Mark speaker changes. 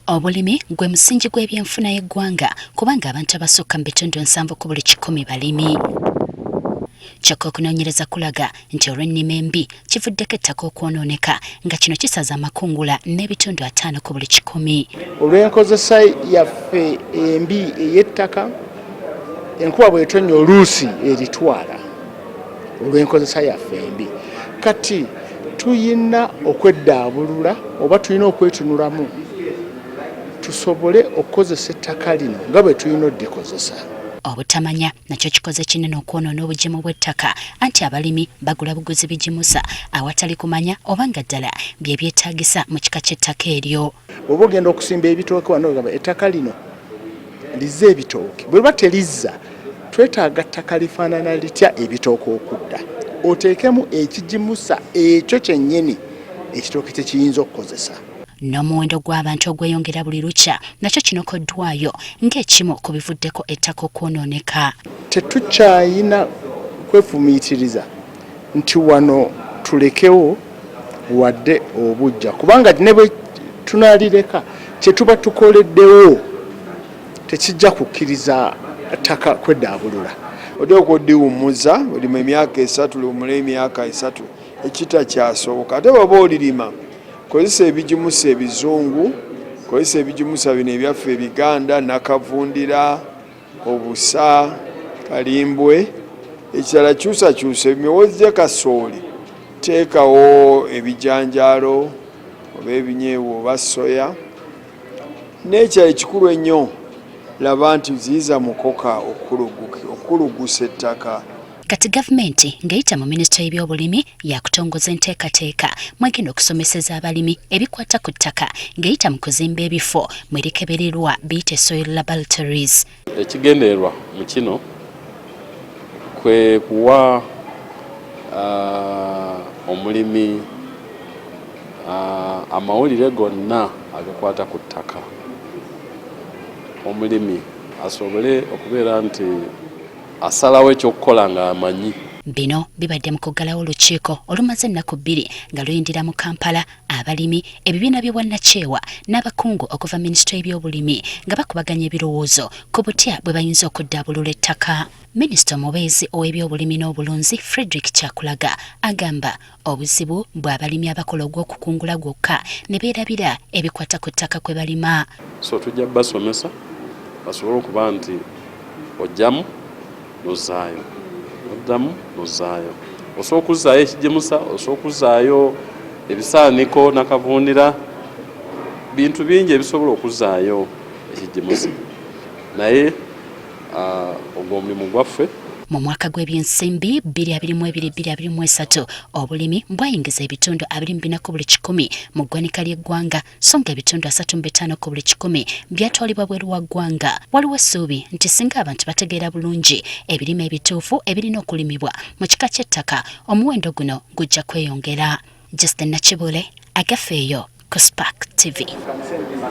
Speaker 1: Obulimi gwe musingi gw'ebyenfuna y'eggwanga kubanga abantu abasukka mu bitundu 7 ku buli 100 balimi. Kyokka okunoonyereza kulaga nti olw'ennima embi kivuddeko ettaka okwonooneka nga kino kisaza amakungula n'ebitundu 5 ku buli 100.
Speaker 2: Olw'enkozesa yaffe embi ey'ettaka, enkuba bw'etonnya oluusi eritwala olw'enkozesa yaffe embi. Kati tuyina okweddaabulula oba tulina okwetunulamu tusobole okukozesa ettaka lino nga bwe tulina oddikozesa.
Speaker 1: Obutamanya nakyo kikoze kinene okwonoona obugimu bw'ettaka anti abalimi bagula buguzi bigimusa awatali kumanya oba nga ddala bye byetaagisa mu kika ky'ettaka eryo.
Speaker 2: Bw'oba ogenda okusimba ebitooke wano ogamba ettaka lino lizza ebitooke, bwe liba terizza twetaaga ttaka lifaanana litya ebitooke okudda, oteekemu ekigimusa ekyo kyennyini ekitooke kye kiyinza okukozesa.
Speaker 1: N'omuwendo gw'abantu ogweyongera buli lukya nakyo kinokoddwayo ng'ekimu ku bivuddeko ettaka okwonooneka.
Speaker 2: Tetukyayina kwefumiitiriza nti wano tulekewo wadde obujja kubanga ne bwe tunaalireka kye tuba tukoleddewo tekijja kukkiriza ttaka kweddaabulula.
Speaker 3: Odde okuddiwummuza olima emyaka 3 lumula emyaka 3 ekitakyasoboka. Ate bw'oba olirima kozesa ebigimusa ebizungu, kozesa ebigimusa bino ebyaffe ebiganda, nakavundira, obusa, kalimbwe. Ekirala kyusakyusa emiwozi kasooli, teekawo ebijanjaalo oba ebinyeewo oba soya. N'ekirala ekikulu ennyo laba nti ziyiza mukoka okulugusa ettaka.
Speaker 1: Kati gavumenti ng'eyita mu minisitule y'ebyobulimi yakutongoza enteekateeka mwegenda okusomeseza abalimi ebikwata ku ttaka ng'eyita mu kuzimba ebifo mwerikebererwa biyite soil laboratories.
Speaker 4: Ekigendererwa mu kino kwe kuwa omulimi amawulire gonna agakwata ku ttaka. Omulimi asobole okubeera nti asalawo ekyokukola nga amanyi.
Speaker 1: Bino bibadde mu kuggalawo olukiiko olumaze ennaku 2 nga luyindira mu Kampala abalimi, ebibiina by'obwannakyewa n'abakungu okuva minisitule y'ebyobulimi nga bakubaganya ebirowoozo ku butya bwe bayinza okuddaabulula ettaka. Minisita omubeezi ow'ebyobulimi n'obulunzi Frederick Kyakulaga agamba obuzibu bw'abalimi abakola ogw'okukungula gwokka ne beerabira ebikwata ku ttaka kwe balima.
Speaker 4: So tujja basomesa basobole okuba nti ojjamu nozaayo, oddamu nozaayo, osobola okuzaayo ekigimusa, osobola okuzaayo ebisaaniko nakavundira, bintu bingi ebisobola okuzaayo ekigimusa. Naye ogwo omulimu gwaffe.
Speaker 1: Mu mwaka gw'ebyensimbi 2022-2023 obulimi bwayingiza ebitundu 24 ku buli 100 mu ggwanika ly'eggwanga so nga ebitundu 35 ku buli 100 byatwalibwa bweru wa ggwanga. Waliwo essuubi nti singa abantu bategeera bulungi ebirime ebituufu ebirina okulimibwa mu kika ky'ettaka omuwendo guno gujja kweyongera. Justin Nakibule, Agafeeyo ku Spark TV.